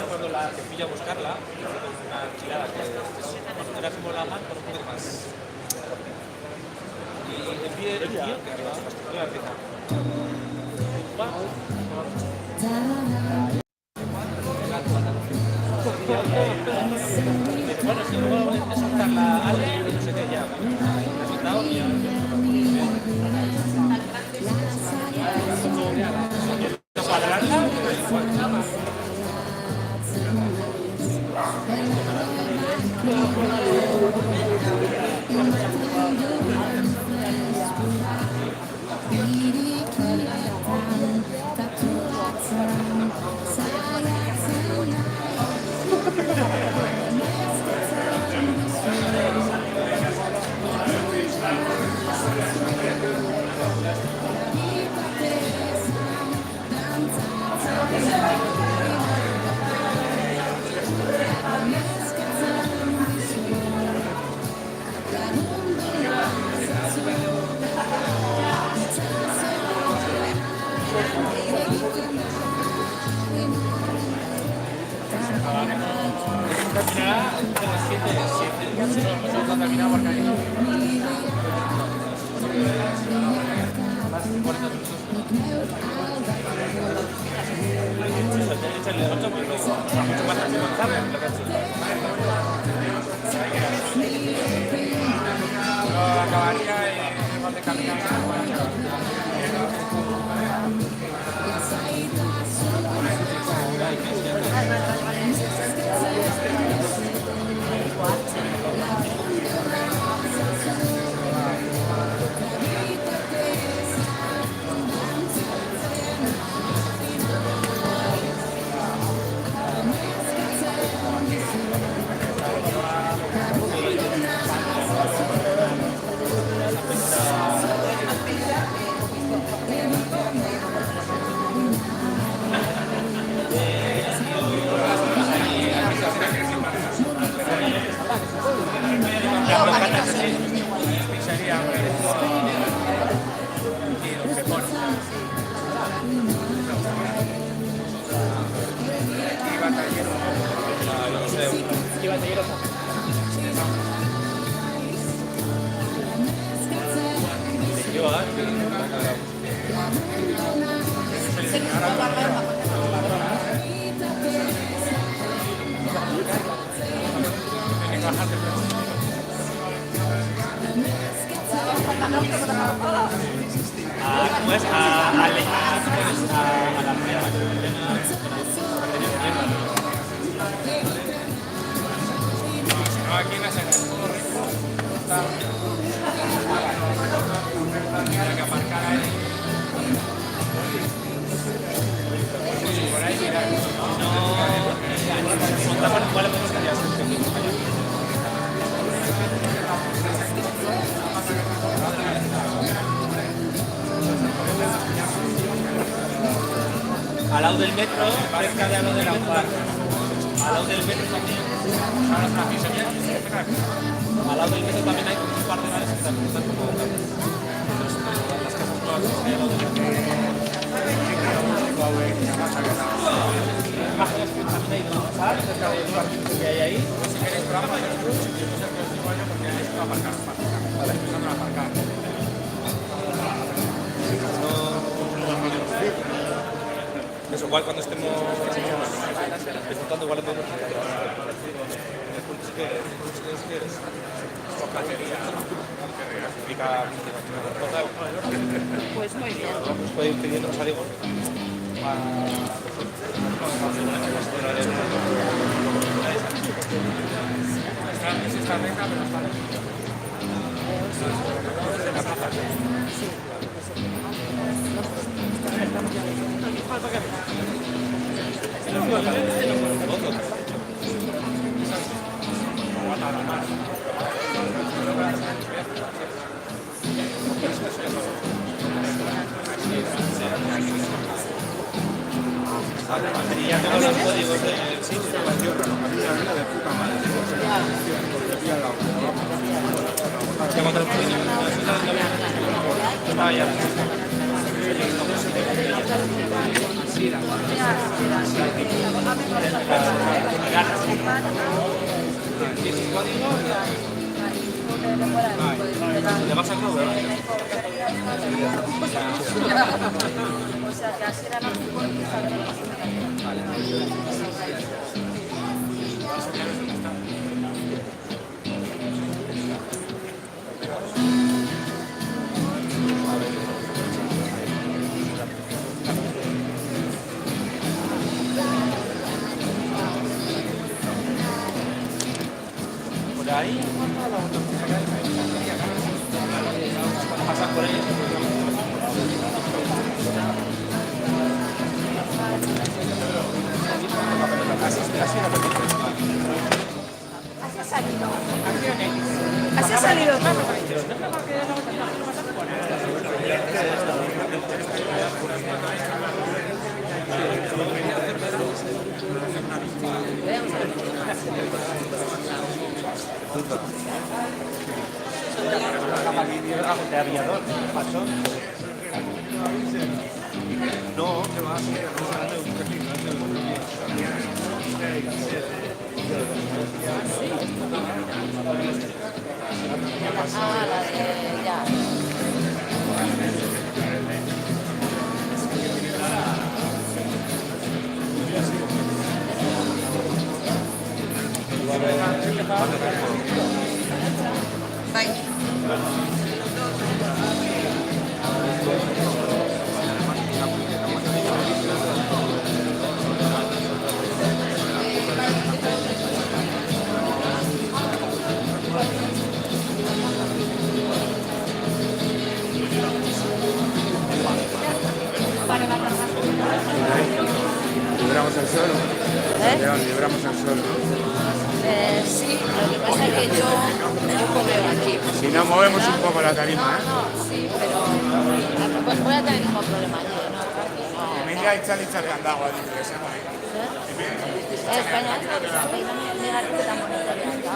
hecho, cuando te fui a buscarla, con una tirada que cuando era como la man, con un poco más. Y el tío que arriba, la pieza. Bueno, si luego es soltarla a alguien, no sé qué, ya. Me he soltado y ya. Al lado del metro, cerca de al lado del metro. Al lado del metro también. Al lado del metro también hay un par de bares que también están como las casas nuevas que hay al lado del metro. Imágenes que también hay de pasar cerca del parking que hay ahí. Si queréis programa, yo no sé que os digo yo porque hay que aparcar. Vale, empezando a aparcar. Eso, igual cuando estemos disfrutando, igual podemos Pues muy bien. Pues puede ir pidiendo, o sea, digo, esta recta, pero está y ya tengo los códigos del sitio. de puta madre. Vaya. ¿Le vas a comer? O sea, que así era la mejor que Por ahí, pasas por ahí. Así ha salido. Así ha salido todo. De aviador, pasó. No, que va a ser. Ah, la de ya. Libramos el sol. ¿Eh? León, libramos el sol. Sí, lo que pasa es que yo poco veo aquí. Si no movemos un poco la tarima, ¿eh? No, sí, pero pues voy a tener el mismo problema allí, ¿no? Aquí no. Emilia y Charlie charlando agua, que se mueve. España mira que tan bonita que está.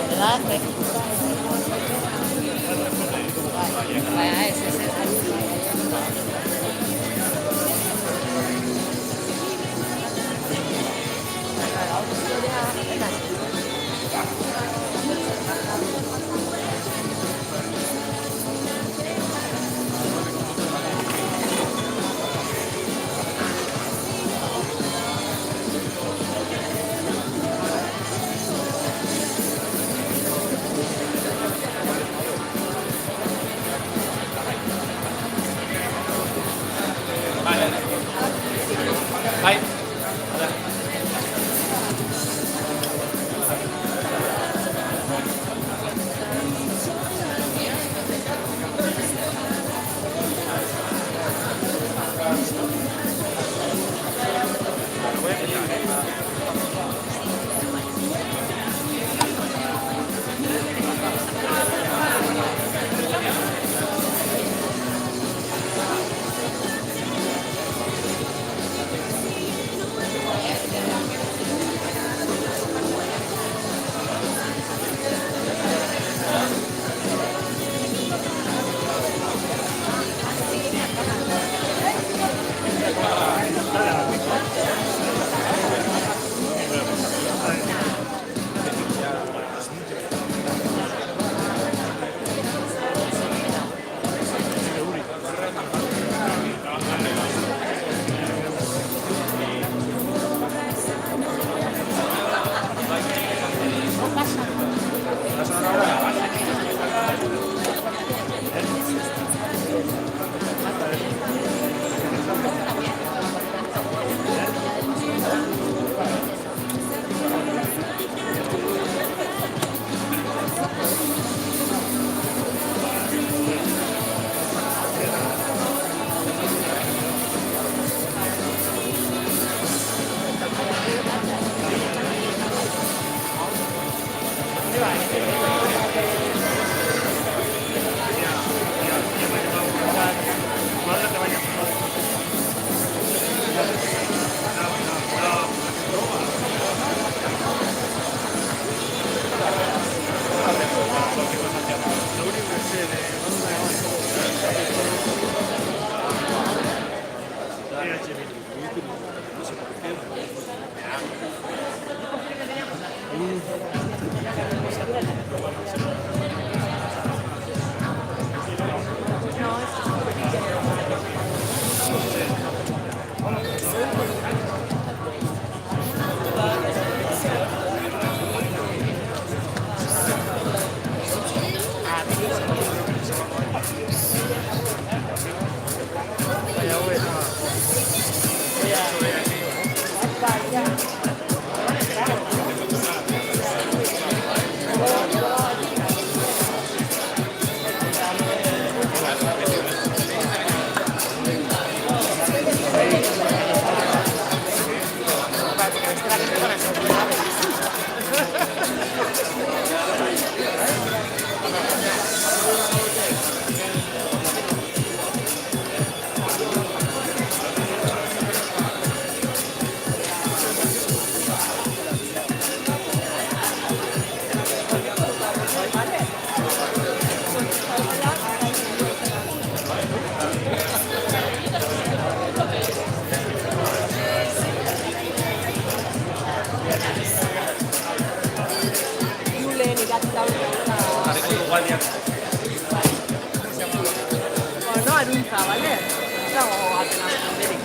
¿Verdad? Vaya, ese es el Ahí. Julen idatzi dauna. Bueno, aruntza, bale? Ez dago atena jenderik.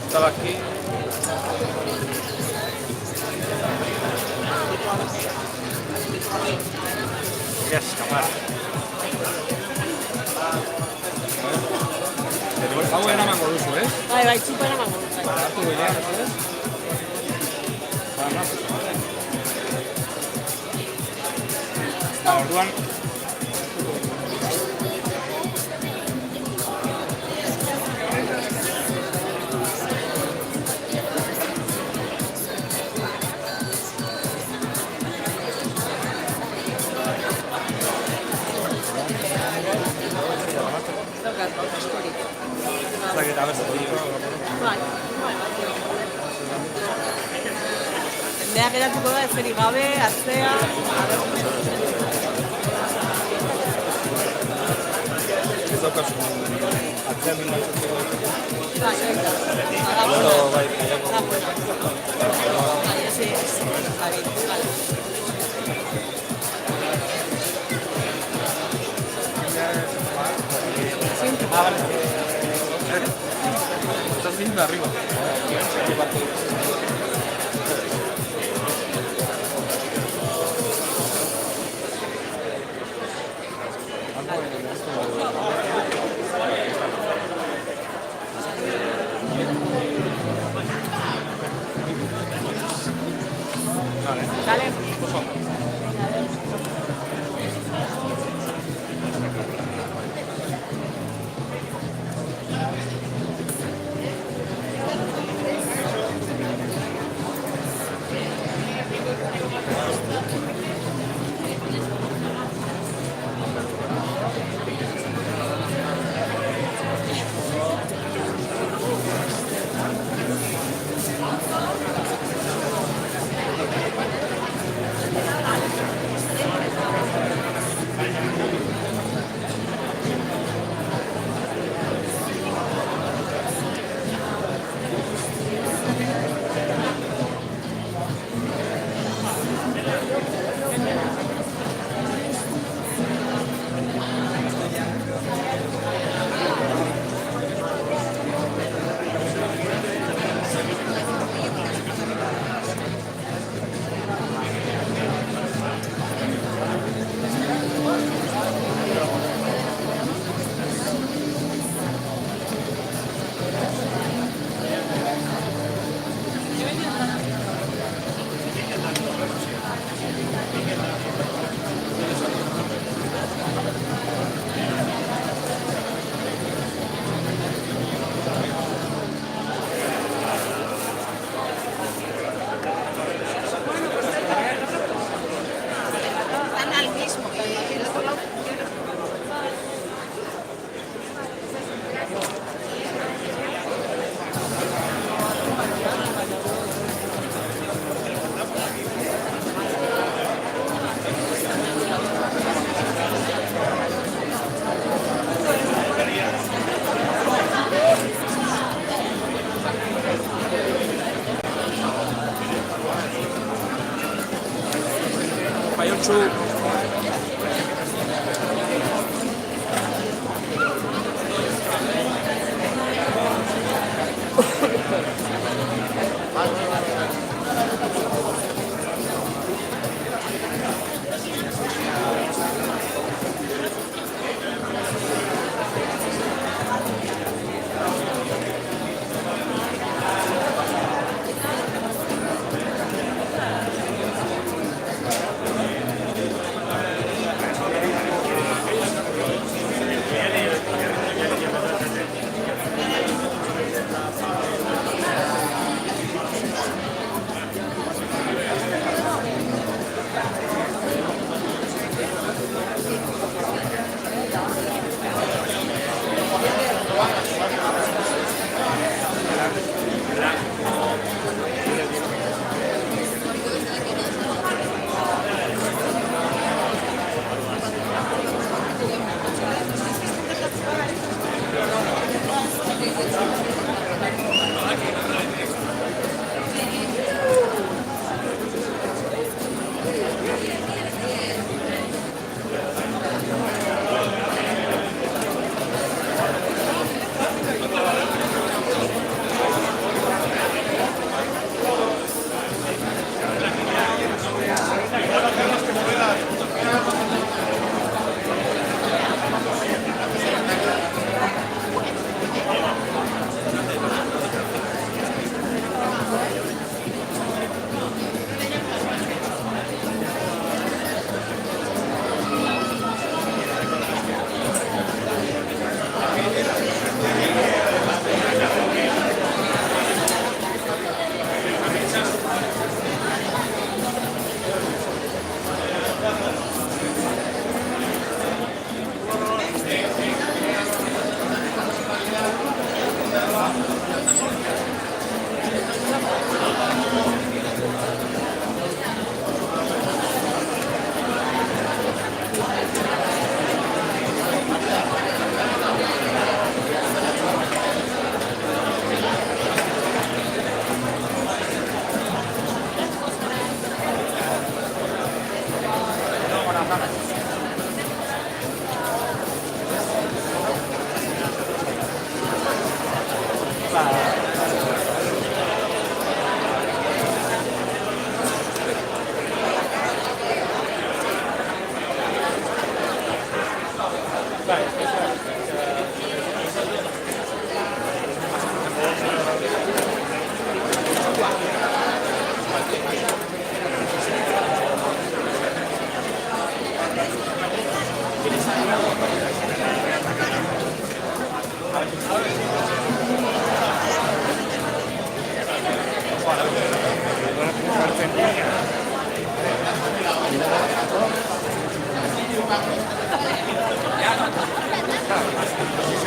Estaba aquí. Voy a escapar. Hau eramango duzu, ez? Bai, txupa eramango dut. Hartu ginean, ez? Orduan, zaketa bezatu Bai. Jendea geratuko da ezerik gabe, atzea. Ez daukazu atzean mingatzeko. Bai, Bai, Ah, vale. Estás viendo de arriba. Dale.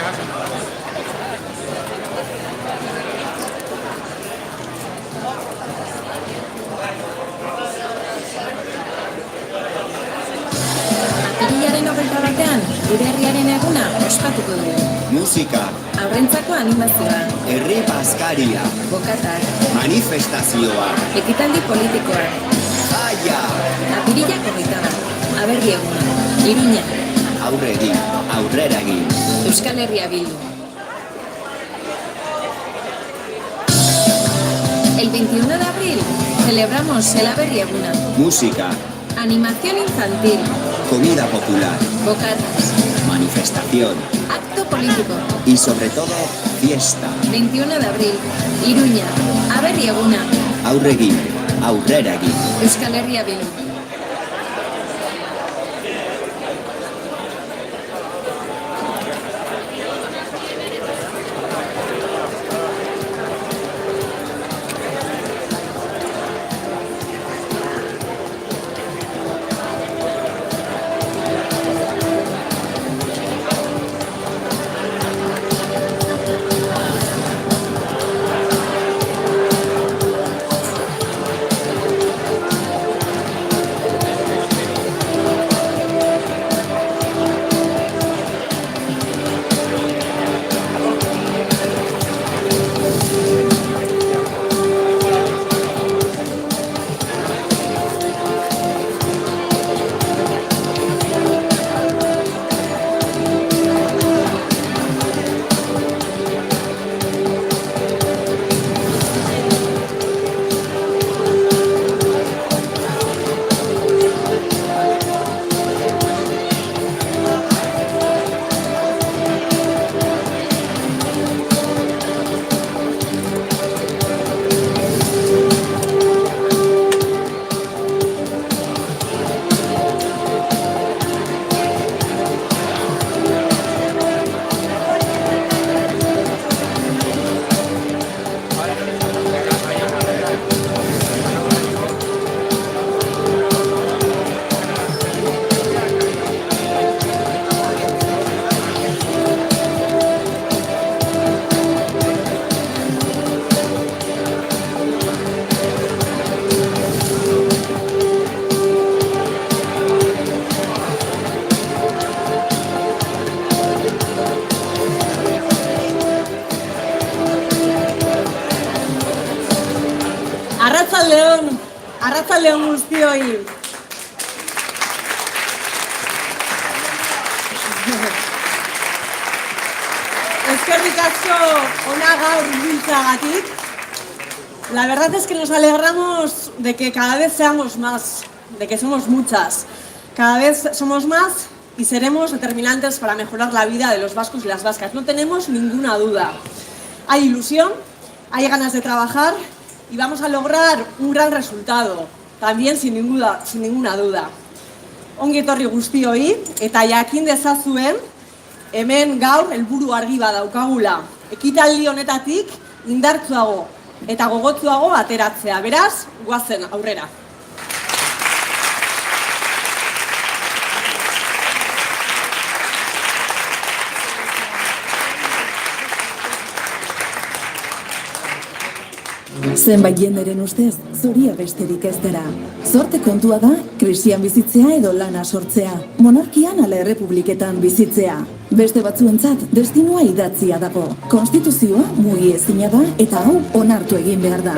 Apirilaren 21 gure herriaren eguna ospatuko dugu. Musika, Haurrentzako animazioa, herri bazkaria, bokatak, manifestazioa, ekitaldi politikoak, jaia, apirilak 21, aberri eguna, Iruña, aurre egin, aurrera egin. Euskal Herria Bildu. El 21 de abril celebramos el Aberri Eguna. Música, Animación infantil, comida popular, bocatas, manifestación acto político. y sobre todo, fiesta. 21 de abril, Iruña, Aberri Eguna, Aurre egin, aurrera egin. Euskal Herria Bildu. Arratsaldeon guztioi. Eskerrik asko hona gaur biltzagatik. La verdad es que nos alegramos de que cada vez seamos más, de que somos muchas. Cada vez somos más y seremos determinantes para mejorar la vida de los vascos y las vascas. No tenemos ninguna duda. Hay ilusión, hay ganas de trabajar y vamos a lograr un gran resultado, también sin ninguna duda. Ongi etorri guztioi, eta jakin dezazuen, hemen gaur helburu argi bat daukagula. Ekitaldi honetatik indartsuago eta gogotsuago ateratzea. Beraz, goazen aurrera. Zenbait jenderen ustez, zoria besterik ez dara. Zorte kontua da, krisian bizitzea edo lana sortzea. Monarkian ala errepubliketan bizitzea. Beste batzuentzat, destinua idatzia dago. Konstituzioa mugiezina da eta hau onartu egin behar da.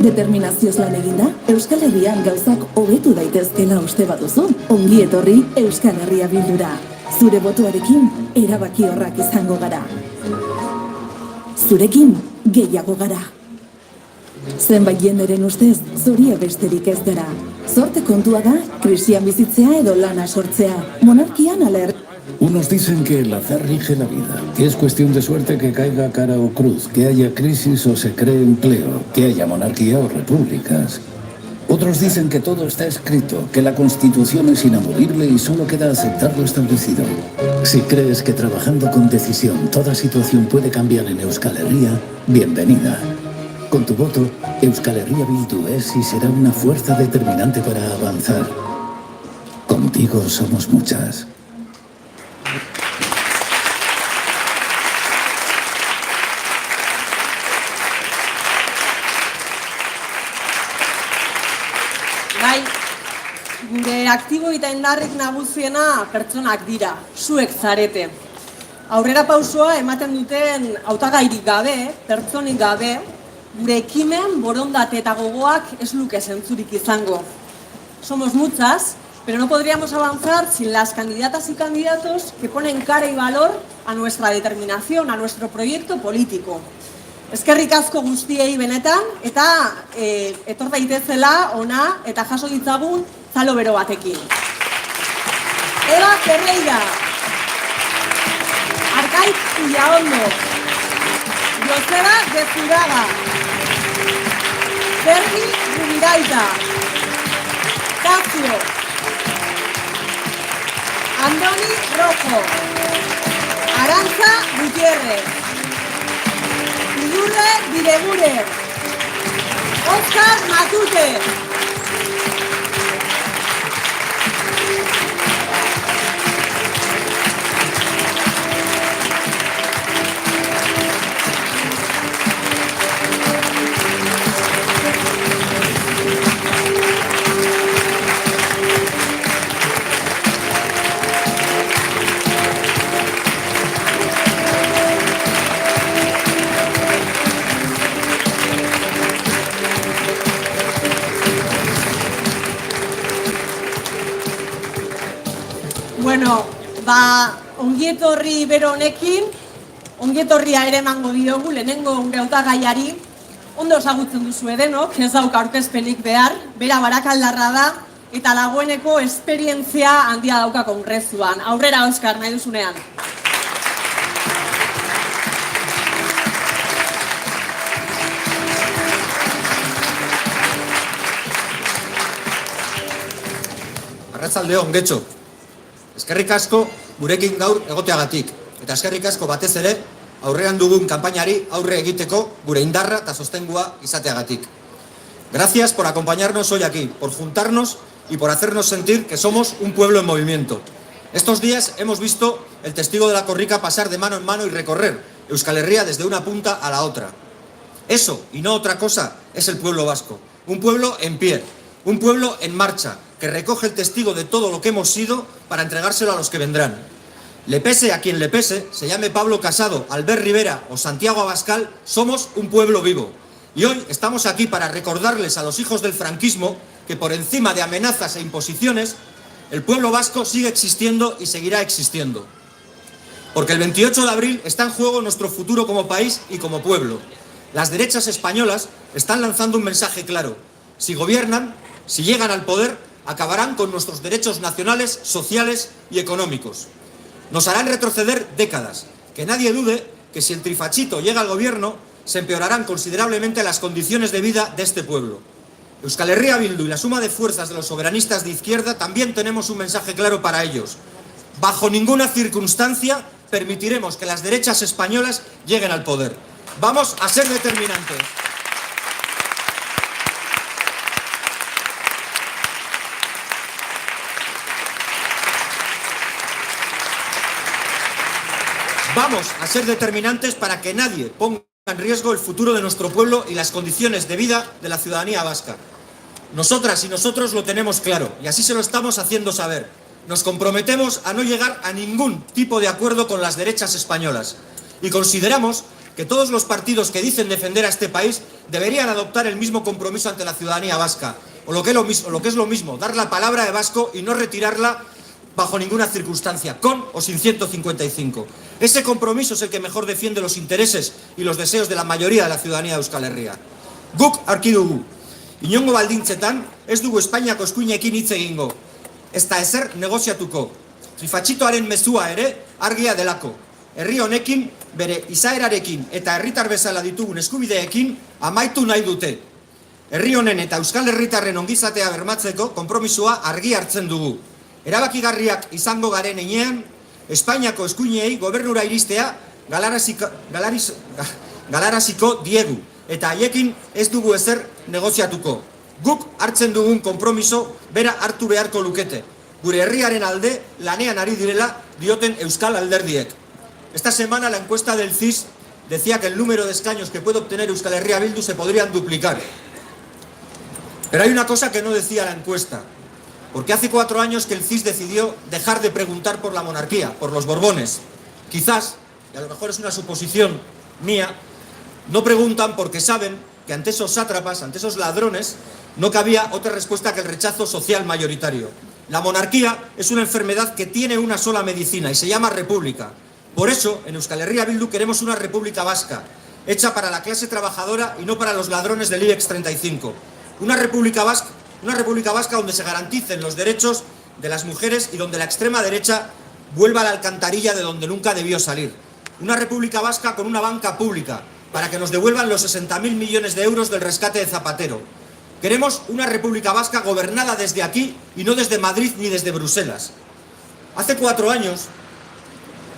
Determinazioz lan eginda, Euskal Herrian gauzak hobetu daitezkela uste baduzu. Ongi etorri Euskal Herria Bildura. Zure botoarekin, erabaki horrak izango gara. Zurekin, gehiago gara. Zenbait jenderen ustez, zoria besterik ez dara. Zorte kontua da, krisian bizitzea edo lana sortzea. Monarkian ala Unos dicen que el azar rige la vida, que es cuestión de suerte que caiga cara o cruz, que haya crisis o se cree empleo, que haya monarquía o repúblicas. Otros dicen que todo está escrito, que la Constitución es inamovible y solo queda aceptar lo establecido. Si crees que trabajando con decisión toda situación puede cambiar en Euskal Herria, bienvenida. Con tu voto, Euskal Herria Bildu es y será una fuerza determinante para avanzar. Contigo somos muchas. baina aktibo eta indarrik nagusiena pertsonak dira, zuek zarete. Aurrera pausoa ematen duten hautagairik gabe, pertsonik gabe, gure ekimen, borondate eta gogoak ez luke zentzurik izango. Somos muchas, pero no podríamos avanzar sin las candidatas y candidatos que ponen cara y valor a nuestra determinación, a nuestro proyecto político. Eskerrik asko guztiei benetan, eta etor daitezela ona eta jaso ditzagun zalo bero batekin. Eva Ferreira, Arkaitz Ullaondo, Joseba de Zuraga, Sergi Rubiraita, Casio, Andoni Rojo, Arantza Gutiérrez, Idurre Bidegure, Oscar Matute, Bueno, ongietorri bero honekin, ongietorria ere emango diogu lehenengo gure hautagaiari. Ondo ezagutzen duzu edenok, ez dauka aurkezpenik behar, bera Barakaldarra da eta dagoeneko esperientzia handia dauka kongresuan. Aurrera, Oskar, nahi duzunean. Arratsaldeon, Getxo. Eskerrik asko gurekin gaur egoteagatik, eta eskerrik asko batez ere aurrean dugun kanpainari aurre egiteko gure indarra eta sostengua izateagatik. Gracias por acompañarnos hoy aquí, por juntarnos y por hacernos sentir que somos un pueblo en movimiento. Estos días hemos visto el testigo de la Korrika pasar de mano en mano y recorrer Euskal Herria desde una punta a la otra. Eso, y no otra cosa, es el pueblo vasco. Un pueblo en pie, un pueblo en marcha, que recoge el testigo de todo lo que hemos sido para entregárselo a los que vendrán. Le pese a quien le pese, se llame Pablo Casado, Albert Rivera o Santiago Abascal, somos un pueblo vivo. Y hoy estamos aquí para recordarles a los hijos del franquismo que por encima de amenazas e imposiciones, el pueblo vasco sigue existiendo y seguirá existiendo. Porque el 28 de abril está en juego nuestro futuro como país y como pueblo. Las derechas españolas están lanzando un mensaje claro. Si gobiernan, si llegan al poder, acabarán con nuestros derechos nacionales, sociales y económicos. Nos harán retroceder décadas. Que nadie dude que si el trifachito llega al gobierno, se empeorarán considerablemente las condiciones de vida de este pueblo. Euskal Herria Bildu y la suma de fuerzas de los soberanistas de izquierda también tenemos un mensaje claro para ellos. Bajo ninguna circunstancia permitiremos que las derechas españolas lleguen al poder. Vamos a ser determinantes. Vamos a ser determinantes para que nadie ponga en riesgo el futuro de nuestro pueblo y las condiciones de vida de la ciudadanía vasca. Nosotras y nosotros lo tenemos claro y así se lo estamos haciendo saber. Nos comprometemos a no llegar a ningún tipo de acuerdo con las derechas españolas y consideramos que todos los partidos que dicen defender a este país deberían adoptar el mismo compromiso ante la ciudadanía vasca o lo que es lo mismo, dar la palabra de vasco y no retirarla bajo ninguna circunstancia, con o sin 155. Ese compromiso es el que mejor defiende los intereses y los deseos de la mayoría de la ciudadanía de Euskal Herria. Guk arki dugu. Inongo baldintzetan ez dugu Espainiako eskuinekin hitz egingo. Ez da ezer negoziatuko. Trifatxitoaren mezua ere argia delako. Herri honekin, bere izaerarekin eta herritar bezala ditugun eskubideekin amaitu nahi dute. Herri honen eta Euskal Herritarren ongizatea bermatzeko konpromisoa argi hartzen dugu. Erabakigarriak izango garen heinean, Espainiako eskuinei gobernura iristea galaraziko diegu, eta haiekin ez dugu ezer negoziatuko. Guk hartzen dugun konpromiso bera hartu beharko lukete. Gure herriaren alde lanean ari direla dioten euskal alderdiek. Esta semana la encuesta del CIS decía que el número de escaños que puede obtener Euskal Herria Bildu se podrían duplicar. Pero hay una cosa que no decía la encuesta. Porque hace 4 años que el CIS decidió dejar de preguntar por la monarquía, por los Borbones. Quizás, y a lo mejor es una suposición mía, no preguntan porque saben que ante esos sátrapas, ante esos ladrones, no cabía otra respuesta que el rechazo social mayoritario. La monarquía es una enfermedad que tiene una sola medicina y se llama república. Por eso, en Euskal Herria Bildu queremos una república vasca, hecha para la clase trabajadora y no para los ladrones del IBEX 35. Una república vasca donde se garanticen los derechos de las mujeres y donde la extrema derecha vuelva a la alcantarilla de donde nunca debió salir. Una república vasca con una banca pública, para que nos devuelvan los 60.000 millones de euros del rescate de Zapatero. Queremos una república vasca gobernada desde aquí y no desde Madrid ni desde Bruselas. Hace 4 años,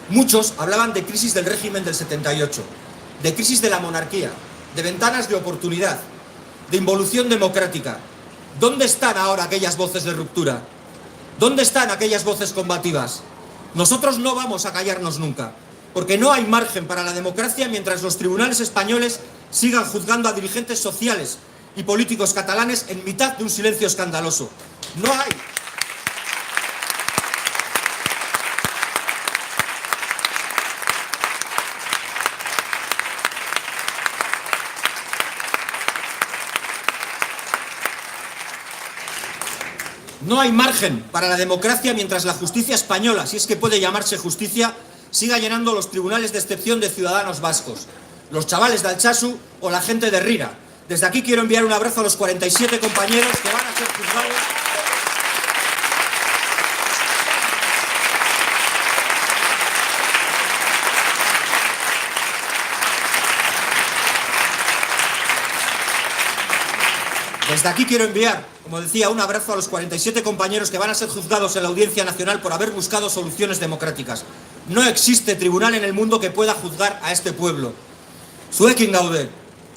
muchos hablaban de crisis del régimen del 78, de crisis de la monarquía, de ventanas de oportunidad, de involución democrática. ¿Dónde están ahora aquellas voces de ruptura? ¿Dónde están aquellas voces combativas? Nosotros no vamos a callarnos nunca, porque no hay margen para la democracia mientras los tribunales españoles sigan juzgando a dirigentes sociales y políticos catalanes en mitad de un silencio escandaloso. No hay. No hay margen para la democracia mientras la justicia española, si es que puede llamarse justicia, siga llenando los tribunales de excepción de ciudadanos vascos, los chavales de Altsasu o la gente de Rira. Desde aquí quiero enviar un abrazo a los 47 compañeros que van a ser juzgados. Desde aquí quiero enviar, como decía, un abrazo a los 47 compañeros que van a ser juzgados en la Audiencia Nacional por haber buscado soluciones democráticas. No existe tribunal en el mundo que pueda juzgar a este pueblo. Zuekin gaude.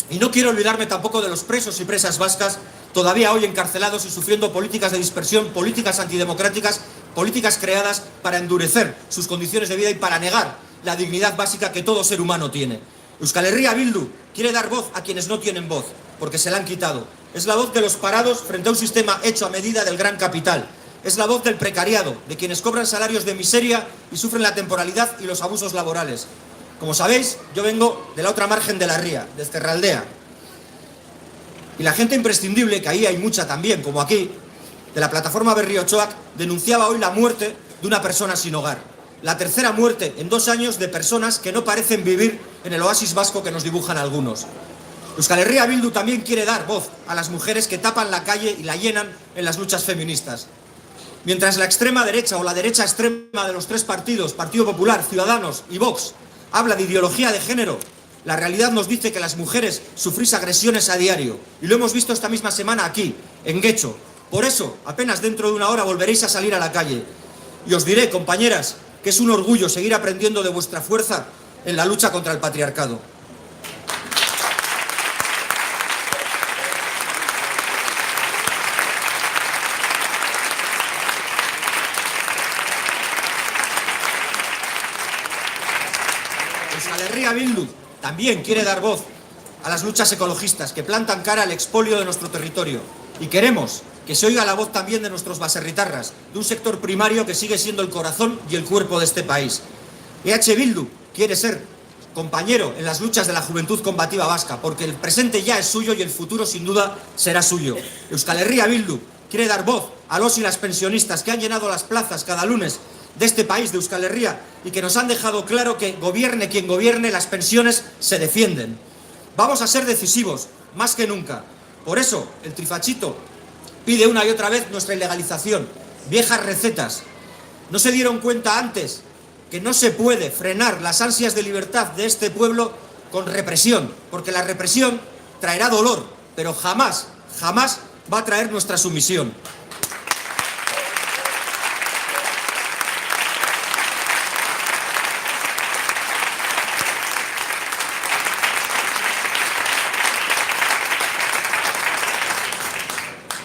Y no quiero olvidarme tampoco de los presos y presas vascas todavía hoy encarcelados y sufriendo políticas de dispersión, políticas antidemocráticas, políticas creadas para endurecer sus condiciones de vida y para negar la dignidad básica que todo ser humano tiene. Euskal Herria Bildu quiere dar voz a quienes no tienen voz, porque se la han quitado. Es la voz de los parados frente a un sistema hecho a medida del gran capital. Es la voz del precariado, de quienes cobran salarios de miseria y sufren la temporalidad y los abusos laborales. Como sabéis, yo vengo de la otra margen de la ría, de Ezkerraldea. Y la gente imprescindible, que ahí hay mucha también, como aquí, de la plataforma Berriotxoak, denunciaba hoy la muerte de una persona sin hogar. La tercera muerte en 2 años de personas que no parecen vivir en el oasis vasco que nos dibujan algunos. Euskal Herria Bildu también quiere dar voz a las mujeres que tapan la calle y la llenan en las luchas feministas. Mientras la extrema derecha o la derecha extrema de los 3 partidos, Partido Popular, Ciudadanos y Vox, habla de ideología de género, la realidad nos dice que las mujeres sufrís agresiones a diario. Y lo hemos visto esta misma semana aquí, en Guecho. Por eso, apenas dentro de 1 hora volveréis a salir a la calle. Y os diré, compañeras, que es un orgullo seguir aprendiendo de vuestra fuerza en la lucha contra el patriarcado. Euskal Herria Bildu también quiere dar voz a las luchas ecologistas que plantan cara al expolio de nuestro territorio. Y queremos que se oiga la voz también de nuestros baserritarras, de un sector primario que sigue siendo el corazón y el cuerpo de este país. EH Bildu quiere ser compañero en las luchas de la juventud combativa vasca, porque el presente ya es suyo y el futuro sin duda será suyo. Euskal Herria Bildu quiere dar voz a los y las pensionistas que han llenado las plazas cada lunes de este país, de Euskal Herria, y que nos han dejado claro que gobierne quien gobierne, las pensiones se defienden. Vamos a ser decisivos, más que nunca. Por eso, el trifachito pide una y otra vez nuestra ilegalización. Viejas recetas. ¿No se dieron cuenta antes que no se puede frenar las ansias de libertad de este pueblo con represión? Porque la represión traerá dolor, pero jamás, jamás va a traer nuestra sumisión.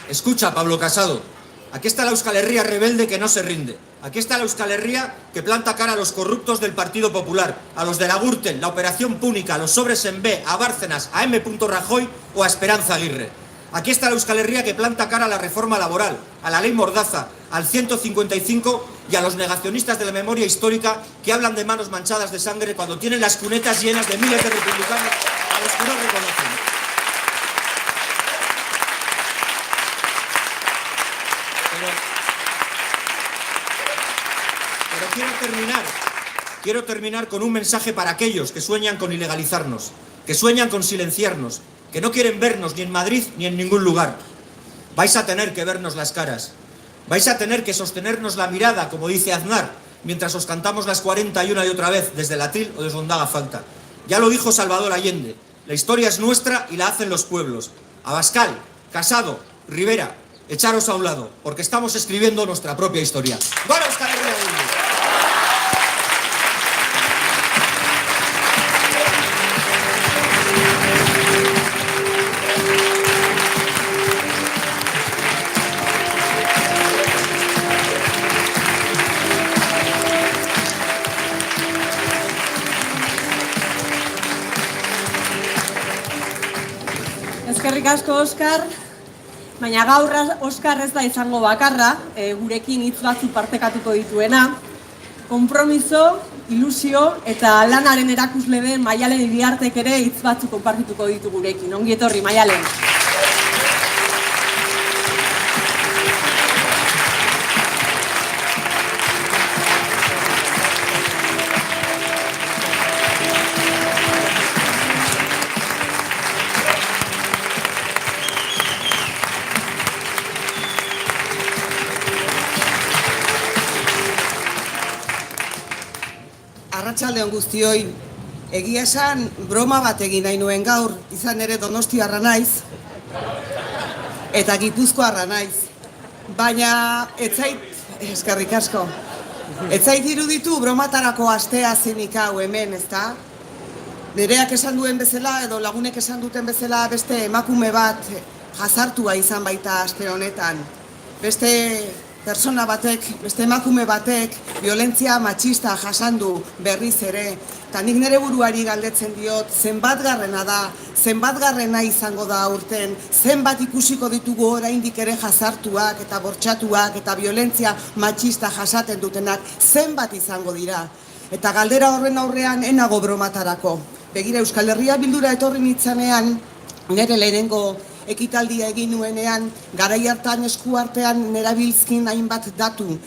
Escucha, Pablo Casado, aquí está la Euskal Herria rebelde que no se rinde. Aquí está la Euskal Herria que planta cara a los corruptos del Partido Popular, a los de la Gürtel, la Operación Púnica, a los sobres en B, a Bárcenas, a M. Rajoy o a Esperanza Aguirre. Aquí está la Euskal Herria que planta cara a la reforma laboral, a la ley Mordaza, al 155 y a los negacionistas de la memoria histórica que hablan de manos manchadas de sangre cuando tienen las cunetas llenas de miles de republicanos a los que no reconocen. Pero quiero terminar con un mensaje para aquellos que sueñan con ilegalizarnos, que sueñan con silenciarnos, que no quieren vernos ni en Madrid ni en ningún lugar. Vais a tener que vernos las caras. Vais a tener que sostenernos la mirada, como dice Aznar, mientras os cantamos las 41 y otra vez desde el atril o desde donde haga falta. Ya lo dijo Salvador Allende. La historia es nuestra y la hacen los pueblos. Abascal, Casado, Rivera, echaros a un lado, porque estamos escribiendo nuestra propia historia. ¡Gora Euskal Herria Bildu! Eskerrik asko, Oskar. Baina gaur Oskar ez da izango bakarra, gurekin hitz batzuk partekatuko dituena. Konpromiso, ilusio eta lanaren erakusle den Maialen Iriartek ere hitz batzuk konpartituko ditu gurekin. Ongi etorri, Maialen. Arratsaldeon guztioi, egia esan broma bat egin nahi nuen gaur, izan ere Donostiarra naiz, eta Gipuzkoarra naiz. Baina, eskerrik asko, etzait iruditu bromatarako astea zinik hau hemen, ezta? Nereak esan duen bezala, edo lagunek esan duten bezala, beste emakume bat jazartua izan baita aste honetan. Beste persona batek, beste emakume batek, violentzia matxista jasandu berriz ere. Eta nik nire buruari galdetzen diot, zenbatgarrena da, zenbatgarrena izango da aurten, zenbat ikusiko ditugu oraindik ere jazartuak eta bortxatuak eta violentzia matxista jasaten dutenak, zenbat izango dira. Eta galdera horren aurrean enago bromatarako. Begira, Euskal Herria Bildura etorri nitzanean, nire lehenengo ekitaldia egin nuenean, garai hartan eskuartean nerabilzkin hainbat datu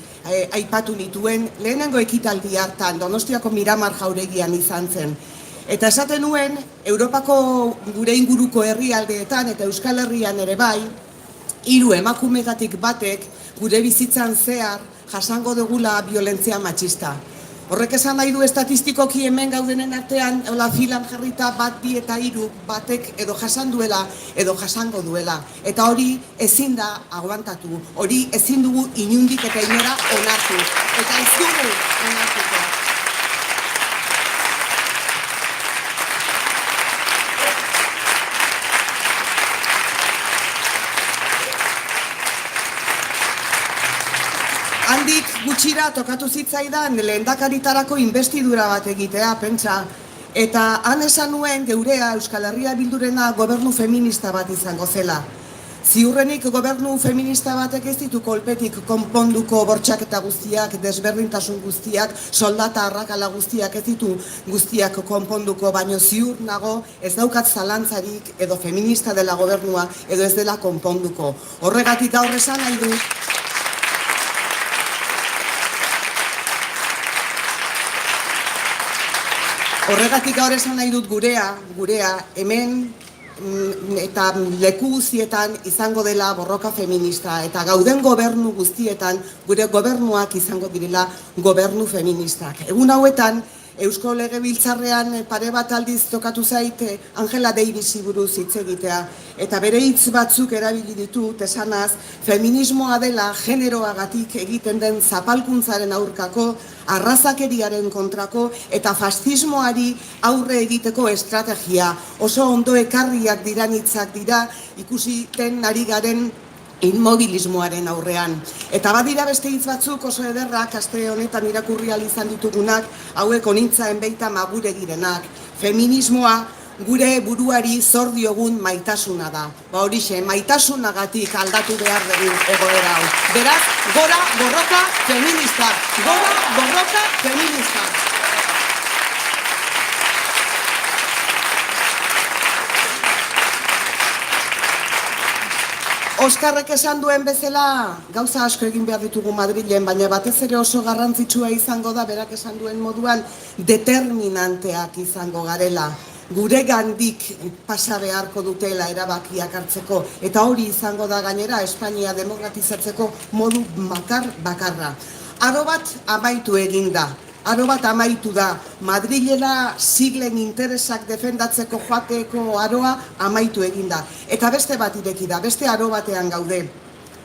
aipatu nituen, lehenengo ekitaldi hartan, Donostiako Miramar jauregian izan zen. Eta esaten nuen, Europako gure inguruko herrialdeetan eta Euskal Herrian ere bai, 3 emakumetatik batek gure bizitzan zehar jasango dugula violentzia matxista. Horrek esan nahi du estatistikoki hemen gaudenen artean, filan jarrita 1, 2 eta 3 batek edo jasan duela, edo jasango duela. Eta hori ezin da aguantatu, hori ezin dugu inundik eta inora onartu. Eta ez dugu onartuko. Handik gutxira tokatu zitzaidan lehendakaritarako inbestidura bat egitea, pentsa. Eta han esan nuen geurea Euskal Herria Bildurena gobernu feminista bat izango zela. Ziurrenik gobernu feminista batek ez ditu kolpetik konponduko bortxaketa guztiak, desberdintasun guztiak, soldata arrakala guztiak ez ditu guztiak konponduko, baino ziur nago ez daukat zalantzarik edo feminista dela gobernua edo ez dela konponduko. Horregatik gaur esan nahi du. Horregatik gaur esan nahi dut gurea hemen eta leku guztietan izango dela borroka feminista eta gauden gobernu guztietan gure gobernuak izango direla gobernu feministak. Egun hauetan Eusko Legebiltzarrean pare bat aldiz tokatu zait Angela Davisi buruz hitz egitea eta bere hitz batzuk erabili ditut esanaz feminismoa dela generoagatik egiten den zapalkuntzaren aurkako, arrazakeriaren kontrako eta fascismoari aurre egiteko estrategia. Oso ondo ekarriak diranitzak dira ikusiten ari garen inmobilismoaren aurrean. Eta badira beste hitz batzuk oso ederrak aste honetan irakurri ahal izan ditugunak, hauek onintzaen beita magure girenak. Feminismoa gure buruari zor diogun maitasuna da. Horixe, maitasunagatik aldatu behar dugu egoera hau. Beraz, gora borroka feminista, gora borroka feminista. Oskarrek esan duen bezala, gauza asko egin behar ditugu Madrilen, baina batez ere oso garrantzitsua izango da, berak esan duen moduan, determinanteak izango garela. Gure gandik pasa beharko dutela erabakiak hartzeko, eta hori izango da gainera Espainia demokratizatzeko modu bakarra. Aro bat amaitu egin da. Aro bat amaitu da, Madrilera siglen interesak defendatzeko joateko aroa amaitu eginda. Eta beste bat ireki da, beste aro batean gaude.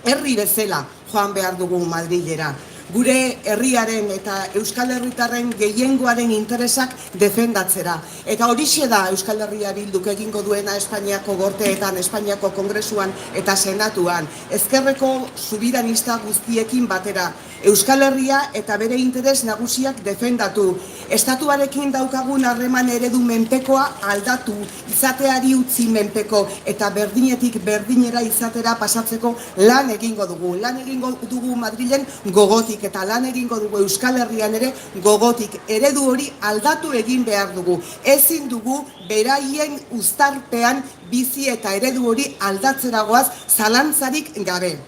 Herri bezala joan behar dugu Madrilera. Gure herriaren eta Euskal Herritarren gehiengoaren interesak defendatzera. Eta horixe da Euskal Herria Bilduk egingo duena Espainiako gorteetan, Espainiako Kongresuan eta Senatuan. Ezkerreko subiranista guztiekin batera. Euskal Herria eta bere interes nagusiak defendatu. Estatuarekin daukagun harreman eredu menpekoa aldatu, izateari utzi menpeko eta berdinetik berdinera izatera pasatzeko lan egingo dugu. Lan egingo dugu Madrilen gogotik eta lan egingo dugu Euskal Herrian ere gogotik. Eredu hori aldatu egin behar dugu. Ezin dugu beraien uztarpean bizi eta eredu hori aldatzeragoaz zalantzarik gabe.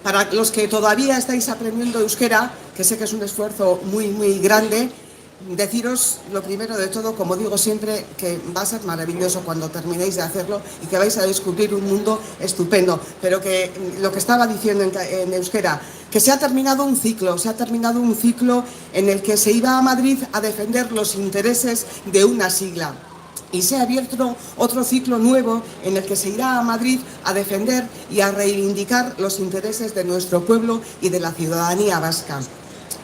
Para los que todavía estáis aprendiendo euskera, que sé que es un esfuerzo muy grande, deciros lo primero de todo, como digo siempre, que va a ser maravilloso cuando terminéis de hacerlo y que vais a descubrir un mundo estupendo. Pero que lo que estaba diciendo en euskera, que se ha terminado un ciclo en el que se iba a Madrid a defender los intereses de una sigla. Y se ha abierto otro ciclo nuevo en el que se irá a Madrid a defender y a reivindicar los intereses de nuestro pueblo y de la ciudadanía vasca.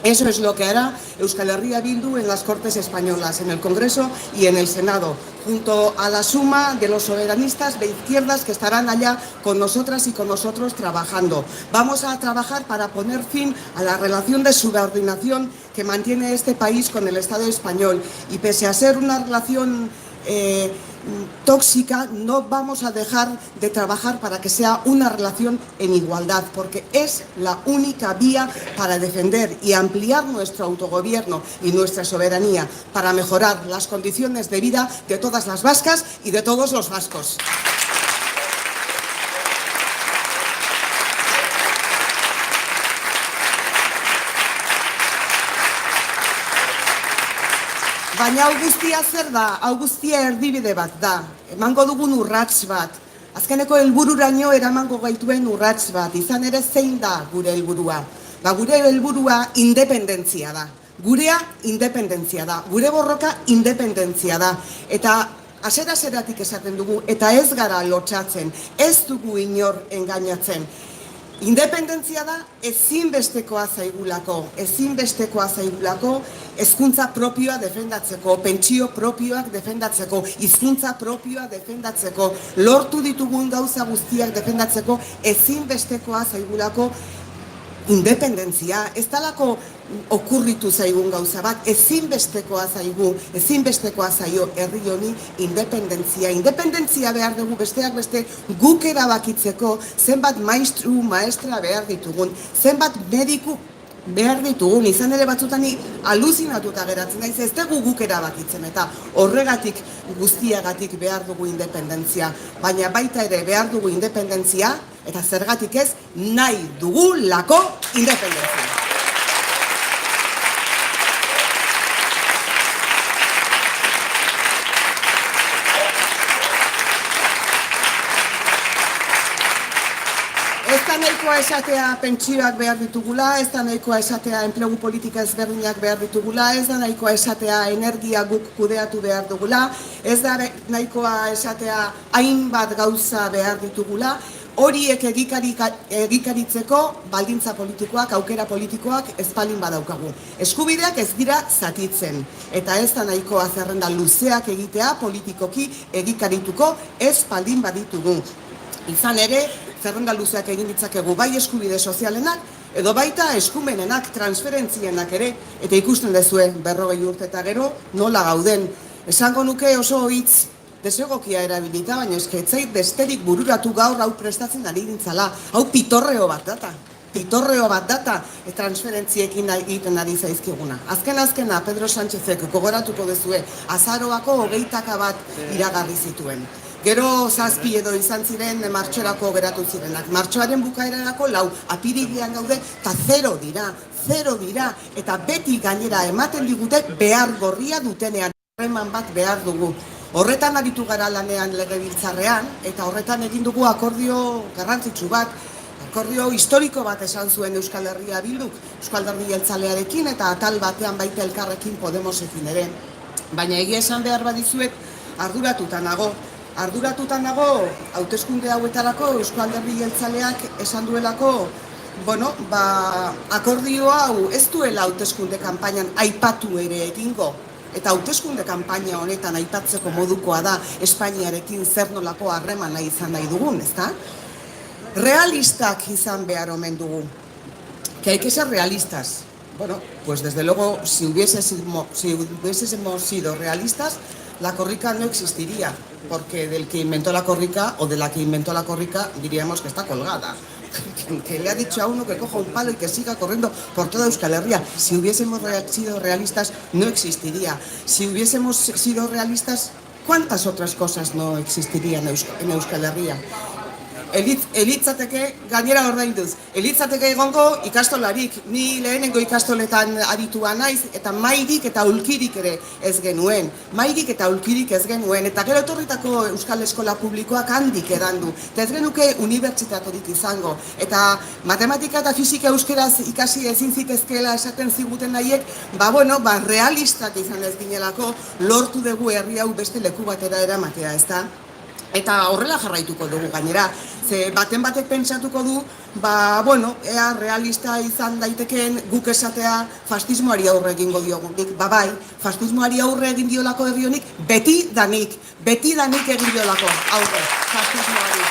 Eso es lo que hará Euskal Herria Bildu en las Cortes Españolas, en el Congreso y en el Senado, junto a la suma de los soberanistas de izquierdas que estarán allá con nosotras y con nosotros trabajando. Vamos a trabajar para poner fin a la relación de subordinación que mantiene este país con el Estado español. Y pese a ser una relación tóxica, no vamos a dejar de trabajar para que sea una relación en igualdad, porque es la única vía para defender y ampliar nuestro autogobierno y nuestra soberanía, para mejorar las condiciones de vida de todas las vascas y de todos los vascos. Baina hau guztia zer da, hau guztia erdibide bat da, emango dugun urrats bat, azkeneko helbururaino eramango gaituen urrats bat, izan ere zein da gure helburua. Gure helburua independentzia da, gurea independentzia da, gure borroka independentzia da, eta hasiera-hasieratik esaten dugu, eta ez gara lotsatzen, ez dugu inor engainatzen. Independentzia da ezinbestekoa zaigulako, hezkuntza propioa defendatzeko, pentsio propioak defendatzeko, hizkuntza propioa defendatzeko, lortu ditugun gauza guztiak defendatzeko, ezinbestekoa zaigulako independentzia. Ez dalako okurritu zaigun gauza bat, ezinbestekoa zaio herri honi independentzia. Independentzia behar dugu besteak beste guk erabakitzeko zenbat maestru, maestra behar ditugun, zenbat mediku behar ditugun, izan ere batzutan aluzinatuta geratzen naiz, ez dugu guk erabakitzen, eta horregatik guztiagatik behar dugu independentzia, baina baita ere behar dugu independentzia, eta zergatik ez nahi dugulako independentzia. Ez da nahikoa esatea pentsioak behar ditugula, ez da nahikoa esatea enplegu politika ezberdinak behar ditugula, ez da nahikoa esatea energia guk kudeatu behar dugula, ez da nahikoa esatea hainbat gauza behar ditugula, horiek egikaritzeko baldintza politikoak, aukera politikoak ez balin badaukagu. Eskubideak ez dira zatitzen, eta ez da nahikoa zerrenda luzeak egitea politikoki egikarituko ez baldin baditugu. Izan ere, zerrenda luzeak egin ditzakegu bai eskubide sozialenak, edo baita eskumenenak, transferentzienak ere, eta ikusten dezue 40 urte eta gero nola gauden. Esango nuke oso hitz desegokia erabilita, baina eske ez zait besterik bururatu gaur hau prestatzen ari dintzala. Hau pitorreo bat data. Transferentziekin egiten ari zaizkiguna. Azkena, Pedro Sánchezek gogoratuko dezue, azaroako 21 iragarri zituen. Gero 7 edo izan ziren martxorako geratu zirenak. Martxoaren bukaerarako 4, apirilean gaude, eta 0 dira, eta beti gainera ematen digute behar gorria dutenean, harreman bat behar dugu. Horretan aritu gara lanean legebiltzarrean, eta horretan egin dugu akordio garrantzitsu bat, akordio historiko bat esan zuen Euskal Herria Bilduk, Euskal Alderdi Jeltzalearekin eta atal batean baita Elkarrekin Podemosekin ere. Baina egia esan behar badizuet, arduratuta nago, hauteskunde hauetarako Euskal Alderdi Jeltzaleak esan duelako, akordio hau ez duela hauteskunde kanpainan aipatu ere egingo. Eta hauteskunde kanpaina honetan aipatzeko modukoa da Espainiarekin zer nolako harremana izan nahi dugun, ezta? Realistak izan behar omen dugu. Que hay que ser realistas. Bueno, pues desde luego, si hubiésemos sido realistas, la corrica no existiría, porque del que inventó la corrica o de la que inventó la corrica diríamos que está colgada. Que le ha dicho a uno que coja un palo y que siga corriendo por toda Euskal Herria. Si hubiésemos sido realistas, no existiría. Si hubiésemos sido realistas, ¿cuántas otras cosas no existirían en Euskal Herria? Elitzateke, gainera ordainduz, elitzateke egongo ikastolarik, ni lehenengo ikastoletan aritua naiz, eta mairik eta ulkirik ere ez genuen, eta gero etorritako Euskal Eskola Publikoak handik edandu, eta ez genuke unibertsitaterik izango, eta matematika eta fisika euskeraz ikasi ezin zitezkeela esaten ziguten nahiek, realistak izan ez ginelako, lortu dugu herri hau beste leku batera eramatea, ezta? Eta horrela jarraituko dugu gainera, ze batek pentsatuko du, ea realista izan daitekeen guk esatea fascismoari aurre egingo diogunik, bai, fascismoari aurre egin diolako herri honik, beti danik egin diolako aurre fascismoari.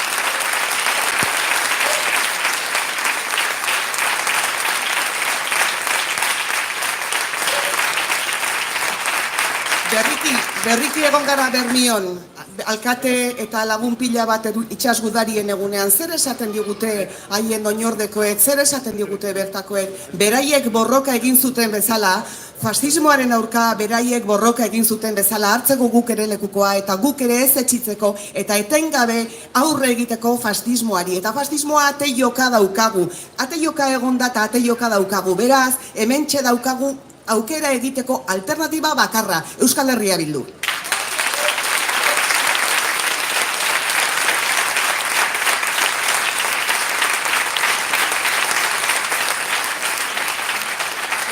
Berriki egon gara Bermion, alkate eta lagun pila bat itsas gudarien egunean, zer esaten digute haien oinordekoek, zer esaten digute bertakoek, beraiek borroka egin zuten bezala, fascismoaren aurka beraiek borroka egin zuten bezala, hartzeko guk ere lekukoa eta guk ere ez etxitzeko eta etengabe aurre egiteko fascismoari. Eta fascismoa ate joka daukagu, ate joka egon da eta ate joka daukagu, beraz, hementxe daukagu aukera egiteko alternatiba bakarra, Euskal Herria Bildu.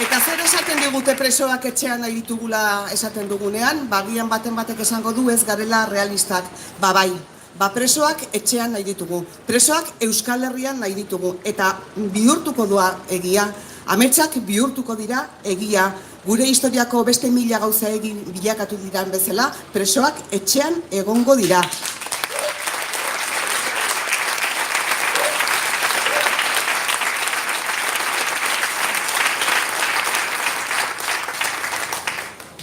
Eta zer esaten digute presoak etxean nahi ditugula esaten dugunean, bagian batek esango du ez garela realistak, bai. Presoak etxean nahi ditugu, presoak Euskal Herrian nahi ditugu, eta bihurtuko doa egia, ametsak bihurtuko dira egia, gure historiako beste 1000 gauza egin bilakatu diran bezala, presoak etxean egongo dira.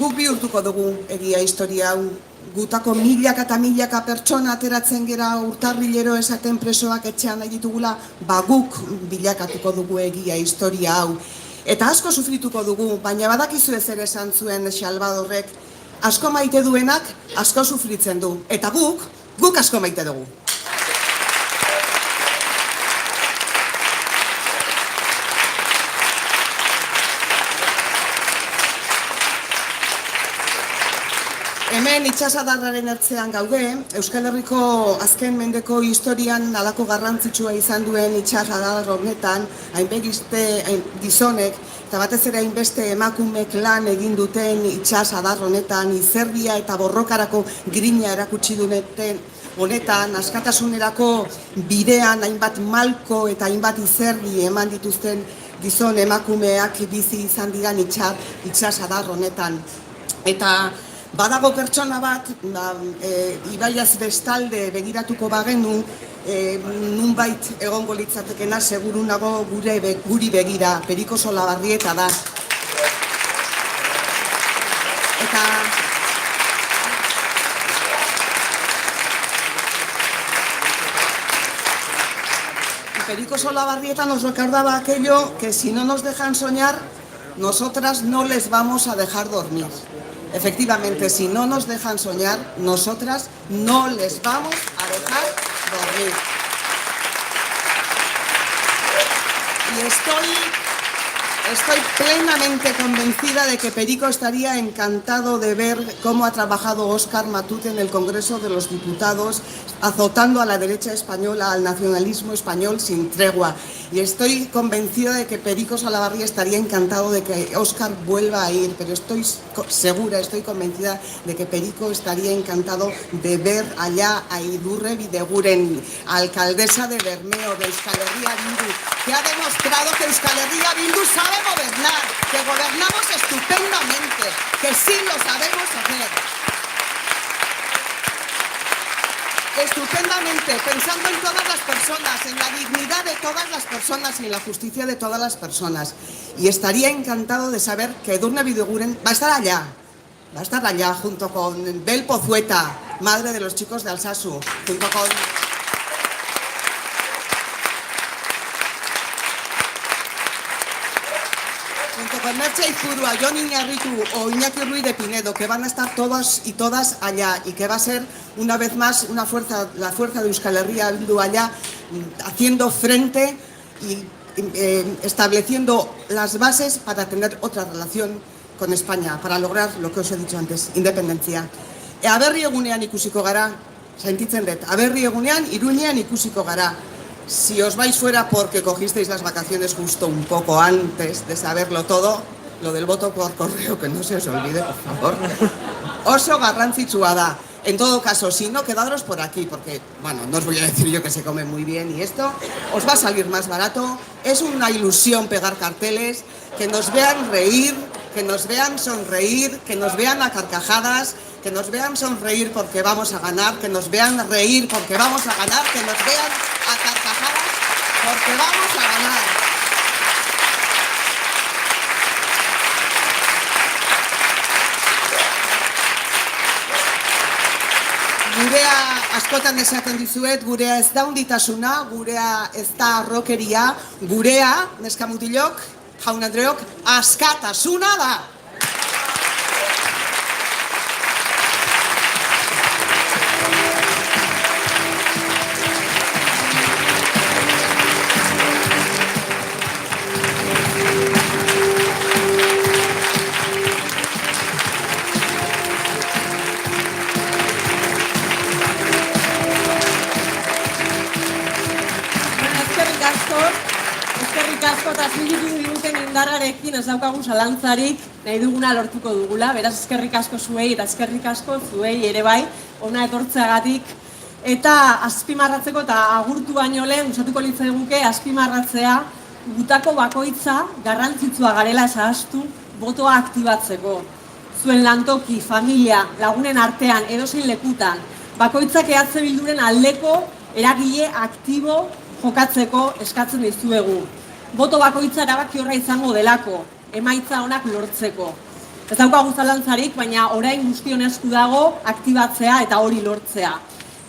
Guk bihurtuko dugu egia historia hau, gutako milaka eta milaka pertsona ateratzen gera urtarrilero esaten presoak etxean nahi ditugula, guk bilakatuko dugu egia historia hau. Eta asko sufrituko dugu, baina badakizu ez ere esan zuen Salvadorrek, asko maite duenak asko sufritzen du, eta guk asko maite dugu. Hemen itxasadarraren ertzean gaude, Euskal Herriko azken mendeko historian alako garrantzitsua izan duen itxasadar honetan, hainbeste gizonek, eta batez ere hainbeste emakumek lan egin duten itxasadar honetan, izerdia eta borrokarako grina erakutsi duten honetan, askatasunerako bidean hainbat malko eta hainbat izerdi eman dituzten gizon emakumeak bizi izan diran itxasadar honetan. Eta badago pertsona bat, ibaiaz bestalde begiratuko bagenu, nunbait egongo litzatekena seguru nago guri begira, Periko Solabarrieta da. Perico Solabarrieta nos recordaba aquello que si no nos dejan soñar, nosotras no les vamos a dejar dormir. Efectivamente, si no nos dejan soñar, nosotras no les vamos a dejar dormir. Y estoy plenamente convencida de que Perico estaría encantado de ver cómo ha trabajado Óscar Matute en el Congreso de los Diputados, azotando a la derecha española, al nacionalismo español sin tregua. Y estoy convencida de que Perico Solabarria estaría encantado de que Óscar vuelva a ir, pero estoy segura, estoy convencida de que Perico estaría encantado de ver allá a Idurre Bideguren, alcaldesa de Bermeo, de Euskal Herria Bildu, que ha demostrado que Euskal Herria Bildu sabe gobernar, que gobernamos estupendamente, que sí lo sabemos hacer. Estupendamente, pensando en todas las personas, en la dignidad de todas las personas y en la justicia de todas las personas. Y estaría encantado de saber que Edurne Bideguren va a estar allá junto con Bel Pozueta, madre de los chicos de Alsasu, junto con Merche Izurua, Jon Iñarritu o Iñaki Ruiz de Pinedo, que van a estar todos y todas allá y que va a ser una vez más la fuerza de Euskal Herria Bildu allá, haciendo frente y estableciendo las bases para tener otra relación con España, para lograr lo que os he dicho antes, independencia. Aberri egunean ikusiko gara, sentitzen dut, aberri egunean Iruñean ikusiko gara. Si os vais fuera porque cogisteis las vacaciones justo un poco antes de saberlo todo, lo del voto por correo, que no se os olvide, por favor. Oso garrantzitsua da. En todo caso, si no, quedaros por aquí, porque, bueno, no os voy a decir yo que se come muy bien y esto os va a salir más barato. Es una ilusión pegar carteles, que nos vean reír, que nos vean sonreír, que nos vean a carcajadas, que nos vean sonreír porque vamos a ganar, que nos vean reír porque vamos a ganar, que nos vean a carcajadas porque vamos a ganar. Gurea askotan esaten dizuet, gurea ez da hunditasuna, gurea ez da rokeria, gurea, neskamutilok, jaun Andreok, askatasuna da. Eskerrik asko eta zigitu diguten indarrarekin ez daukagu zalantzarik nahi duguna lortuko dugula. Beraz, eskerrik asko zuei eta eskerrik asko zuei ere bai, hona etortzeagatik. Eta azpimarratzeko eta agurtu baino lehen, usatuko litzaiguke azpimarratzea, gutako bakoitza garrantzitsua garela zahaztu botoa aktibatzeko. Zuen lantoki, familia, lagunen artean, edozein lekutan, bakoitzak EH Bilduren aldeko eragile aktibo jokatzeko eskatzen dizuegu. Boto bakoitza erabaki horra izango delako, emaitza onak lortzeko. Ez daukagu zalantzarik, baina orain guztion esku dago aktibatzea eta hori lortzea.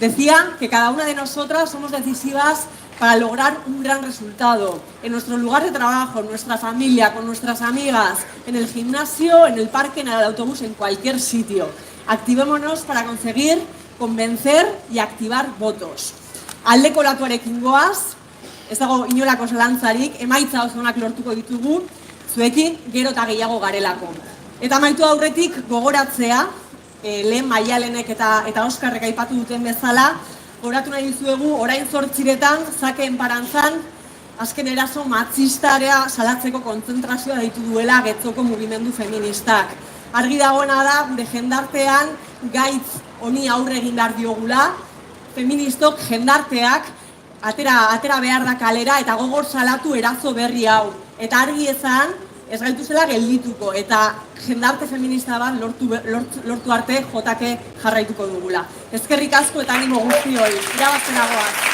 Decía que cada una de nosotras somos decisivas para lograr un gran resultado en nuestro lugar de trabajo, en nuestra familia, con nuestras amigas, en el gimnasio, en el parque, en el autobús, en cualquier sitio. Activémonos para conseguir convencer y activar votos. Aldeko latuarekin goaz, ez dago inolako zalantzarik, emaitza oso onak lortuko ditugu, zuekin gero eta gehiago garelako. Eta amaitu aurretik gogoratzea, lehen Maialenek eta Oskarrek aipatu duten bezala, gogoratu nahi dizuegu orain 8:00 Zake Enparantzan, azken eraso matxistarea salatzeko kontzentrazioa deitu duela Getzoko mugimendu feministak. Argi dagoena da, gure jendartean gaitz honi aurre egin behar diogula, feministok jendarteak atera behar da kalera eta gogor salatu erazo berri hau. Eta argi ezan, ez gaituzela geldituko eta jendarte feminista bat lortu arte jotake jarraituko dugula. Eskerrik asko eta animo guztioi, irabaztenagoaz.